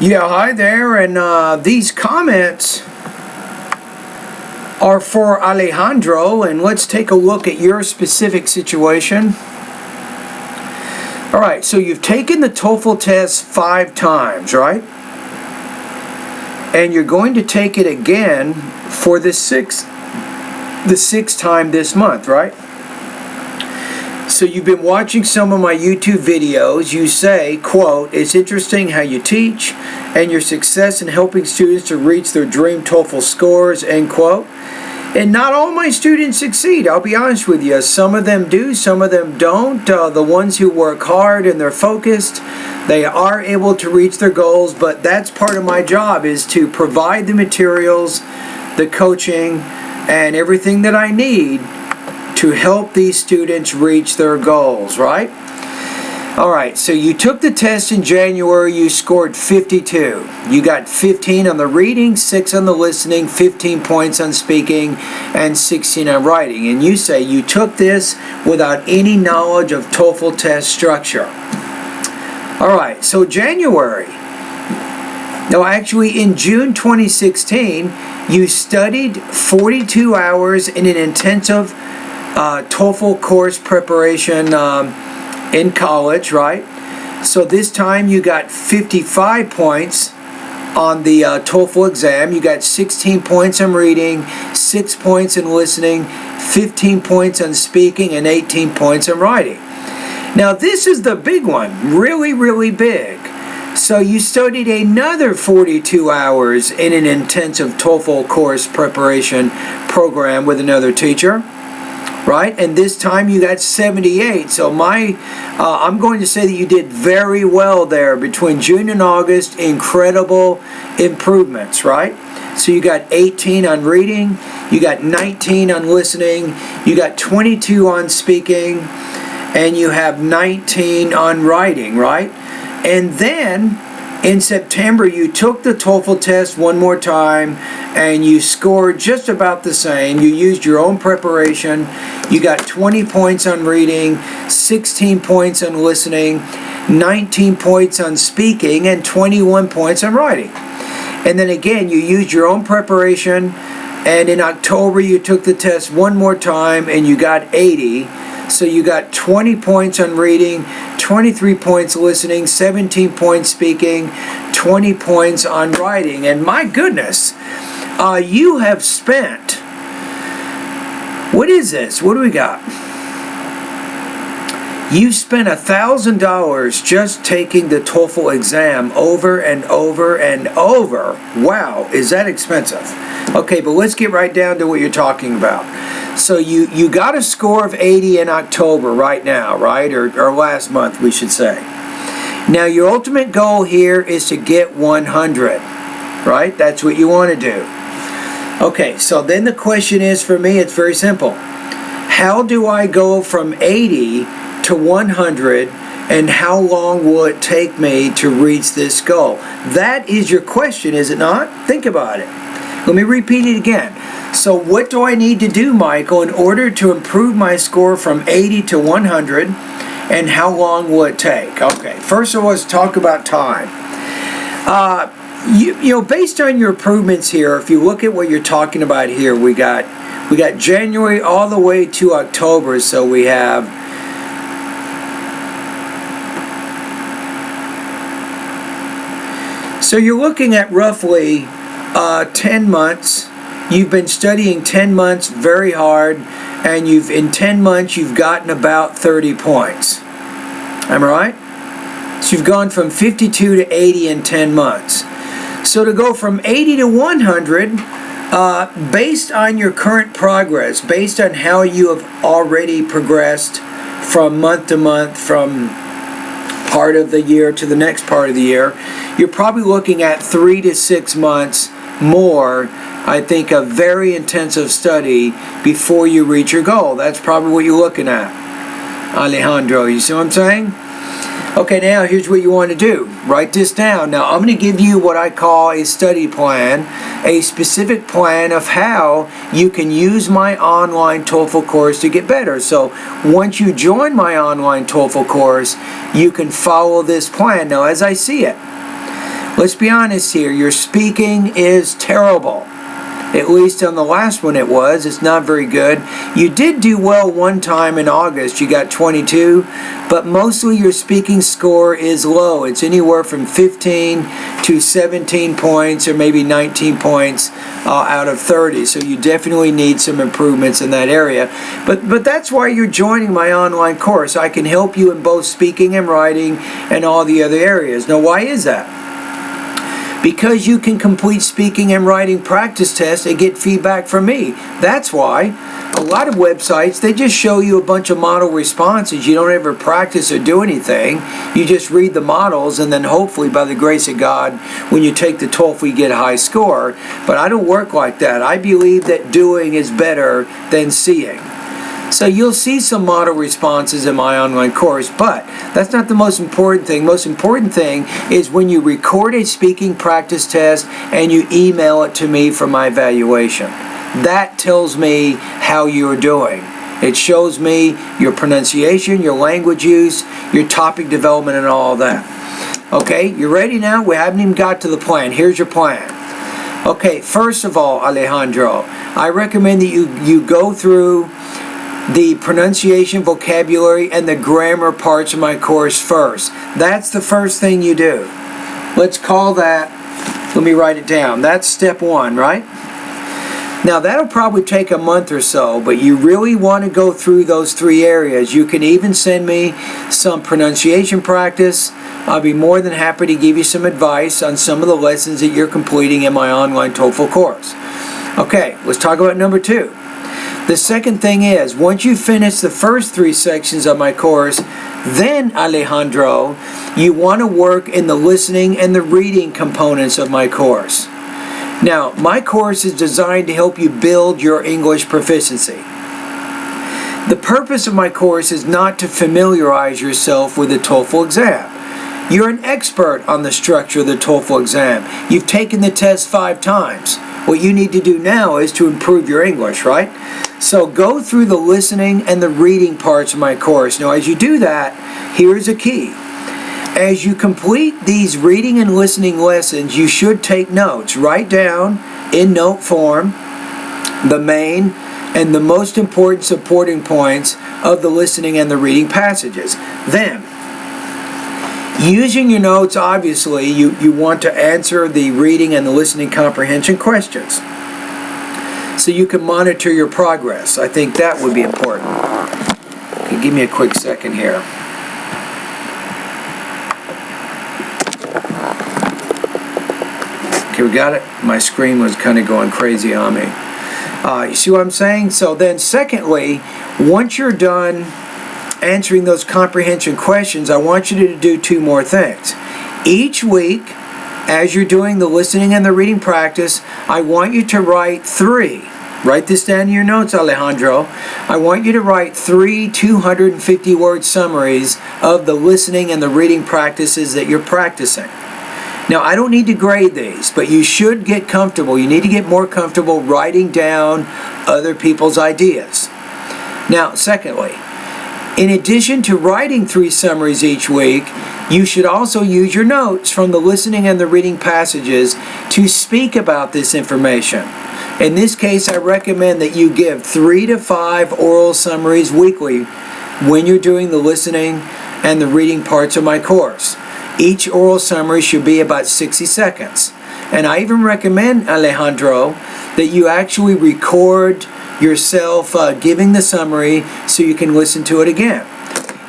Yeah, hi there, and these comments are for Alejandro, and let's take a look at your specific situation. All right, so you've taken the TOEFL test 5 times, right? And you're going to take it again for the sixth time this month, right? So you've been watching some of my YouTube videos. You say, quote, "It's interesting how you teach and your success in helping students to reach their dream TOEFL scores," end quote. And not all my students succeed, I'll be honest with you. Some of them do, some of them don't. The ones who work hard and they're focused, they are able to reach their goals, but that's part of my job, is to provide the materials, the coaching, and everything that I need to help these students reach their goals, right? All right, so you took the test in January, you scored 52. You got 15 on the reading, 6 on the listening, 15 points on speaking, and 16 on writing. And you say you took this without any knowledge of TOEFL test structure. All right, so January. No, actually in June 2016, you studied 42 hours in an intensive TOEFL course preparation in college, right? So this time you got 55 points on the TOEFL exam. You got 16 points on reading, 6 points in listening, 15 points on speaking, and 18 points on writing. Now this is the big one, really, really big. So you studied another 42 hours in an intensive TOEFL course preparation program with another teacher, right? And this time you got 78. So I'm going to say that you did very well there between June and August. Incredible improvements, right? So you got 18 on reading, you got 19 on listening, you got 22 on speaking, and you have 19 on writing, right? And then in September, you took the TOEFL test one more time and you scored just about the same. You used your own preparation. You got 20 points on reading, 16 points on listening, 19 points on speaking, and 21 points on writing. And then again, you used your own preparation, and in October, you took the test one more time and you got 80. So you got 20 points on reading, 23 points listening, 17 points speaking, 20 points on writing. And my goodness, you have spent, what is this? What do we got? You spent $1,000 just taking the TOEFL exam over and over and over. Wow, is that expensive? Okay, but let's get right down to what you're talking about. So you got a score of 80 in October right now, right? Or last month, we should say. Now, your ultimate goal here is to get 100, right? That's what you want to do. Okay, so then the question is, for me, it's very simple. How do I go from 80 to 100, and how long will it take me to reach this goal? That is your question, is it not? Think about it. Let me repeat it again. So what do I need to do, Michael, in order to improve my score from 80 to 100, and how long will it take? Okay, first of all, let's talk about time. You know, based on your improvements here, if you look at what you're talking about here, we got January all the way to October, so we have so you're looking at roughly 10 months. You've been studying 10 months very hard, and in 10 months you've gotten about 30 points. Am I right? So you've gone from 52 to 80 in 10 months. So to go from 80 to 100, based on your current progress, based on how you have already progressed from month to month, from part of the year to the next part of the year, you're probably looking at 3 to 6 months more, I think, a very intensive study before you reach your goal. That's probably what you're looking at, Alejandro. You see what I'm saying? Okay, now here's what you want to do. Write this down. Now, I'm going to give you what I call a study plan, a specific plan of how you can use my online TOEFL course to get better. So once you join my online TOEFL course, you can follow this plan. Now, as I see it, Let's be honest here, your speaking is terrible. At least on the last one it was. It's not very good. You did do well one time in August. You got 22, but mostly your speaking score is low. It's anywhere from 15 to 17 points or maybe 19 points out of 30. So you definitely need some improvements in that area. But that's why you're joining my online course. I can help you in both speaking and writing and all the other areas. Now, why is that? Because you can complete speaking and writing practice tests and get feedback from me. That's why. A lot of websites, they just show you a bunch of model responses. You don't ever practice or do anything. You just read the models, and then hopefully by the grace of God, when you take the TOEFL, you get a high score. But I don't work like that. I believe that doing is better than seeing. So you'll see some model responses in my online course, but that's not the most important thing. Most important thing is when you record a speaking practice test and you email it to me for my evaluation. That tells me how you're doing. It shows me your pronunciation, your language use, your topic development, and all that. Okay, you ready now? We haven't even got to the plan. Here's your plan. Okay, first of all, Alejandro, I recommend that you go through the pronunciation, vocabulary, and the grammar parts of my course first. That's the first thing you do. Let's call that, let me write it down. That's step one, right? Now that'll probably take a month or so, but you really want to go through those three areas. You can even send me some pronunciation practice. I'll be more than happy to give you some advice on some of the lessons that you're completing in my online TOEFL course. Okay, let's talk about number two. The second thing is, once you finish the first three sections of my course, then, Alejandro, you want to work in the listening and the reading components of my course. Now, my course is designed to help you build your English proficiency. The purpose of my course is not to familiarize yourself with the TOEFL exam. You're an expert on the structure of the TOEFL exam. You've taken the test 5 times. What you need to do now is to improve your English, right? So go through the listening and the reading parts of my course. Now, as you do that, here's a key. As you complete these reading and listening lessons, you should take notes. Write down in note form the main and the most important supporting points of the listening and the reading passages. Then, using your notes, obviously, you want to answer the reading and the listening comprehension questions, so you can monitor your progress. I think that would be important. Okay, give me a quick second here. Okay, we got it. My screen was kind of going crazy on me. You see what I'm saying? So then secondly, once you're done answering those comprehension questions, I want you to do 2 more things. Each week, as you're doing the listening and the reading practice, I want you to write 3. Write this down in your notes, Alejandro. I want you to write 3 250-word summaries of the listening and the reading practices that you're practicing. Now, I don't need to grade these, but you should get comfortable. You need to get more comfortable writing down other people's ideas. Now, secondly, in addition to writing 3 summaries each week, you should also use your notes from the listening and the reading passages to speak about this information. In this case, I recommend that you give 3 to 5 oral summaries weekly when you're doing the listening and the reading parts of my course. Each oral summary should be about 60 seconds. And I even recommend, Alejandro, that you actually record yourself giving the summary so you can listen to it again.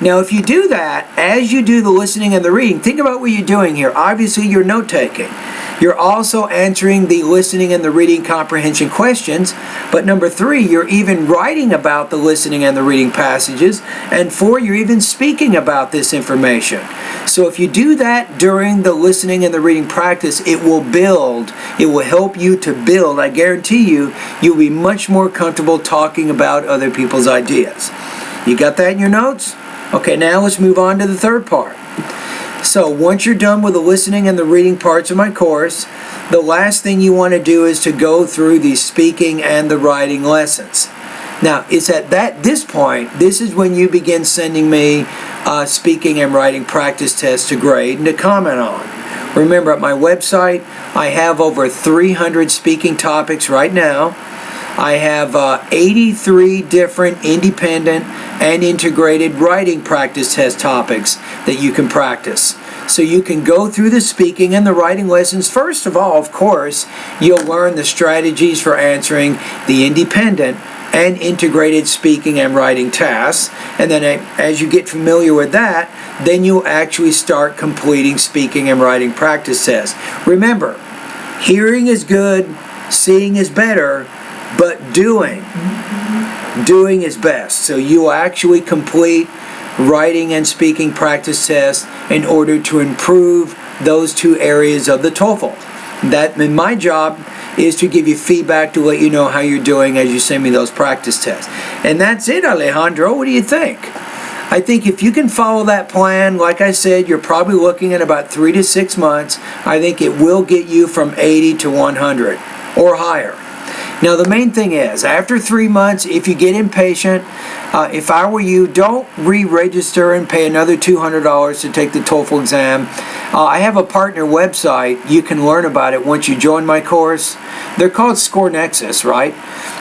Now, if you do that, as you do the listening and the reading, think about what you're doing here. Obviously, you're note-taking. You're also answering the listening and the reading comprehension questions. But number 3, you're even writing about the listening and the reading passages. And 4, you're even speaking about this information. So if you do that during the listening and the reading practice, it will build. It will help you to build. I guarantee you, you'll be much more comfortable talking about other people's ideas. You got that in your notes? Okay, now let's move on to the third part. So once you're done with the listening and the reading parts of my course, the last thing you want to do is to go through the speaking and the writing lessons. Now, it's at this point, this is when you begin sending me speaking and writing practice tests to grade and to comment on. Remember, at my website, I have over 300 speaking topics right now. I have 83 different independent and integrated writing practice test topics that you can practice. So you can go through the speaking and the writing lessons. First of all, of course, you'll learn the strategies for answering the independent and integrated speaking and writing tasks. And then as you get familiar with that, then you'll actually start completing speaking and writing practice tests. Remember, hearing is good, seeing is better, but doing is best. So you actually complete writing and speaking practice tests in order to improve those two areas of the TOEFL. My job is to give you feedback to let you know how you're doing as you send me those practice tests. And that's it, Alejandro. What do you think? I think if you can follow that plan, like I said, you're probably looking at about 3 to 6 months. I think it will get you from 80 to 100 or higher. Now, the main thing is, after 3 months, if you get impatient, if I were you, don't re-register and pay another $200 to take the TOEFL exam. I have a partner website. You can learn about it once you join my course. They're called ScoreNexus, right?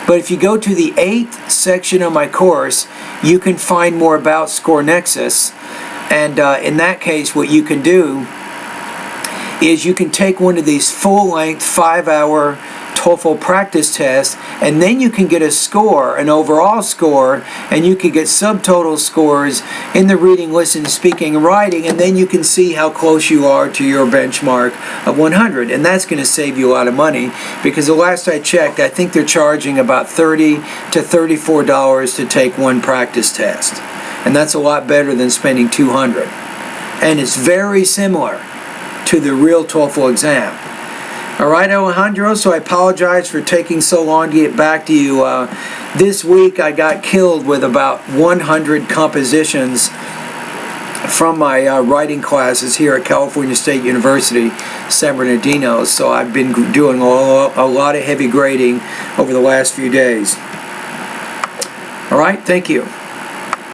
But if you go to the 8th section of my course, you can find more about ScoreNexus. And in that case, what you can do is you can take one of these full-length 5-hour TOEFL practice tests, and then you can get a score, an overall score, and you can get subtotal scores in the reading, listening, speaking, and writing, and then you can see how close you are to your benchmark of 100. And that's going to save you a lot of money, because the last I checked, I think they're charging about $30 to $34 to take one practice test. And that's a lot better than spending $200. And it's very similar to the real TOEFL exam. All right, Alejandro, so I apologize for taking so long to get back to you. This week I got killed with about 100 compositions from my writing classes here at California State University, San Bernardino. So I've been doing a lot of heavy grading over the last few days. All right, thank you.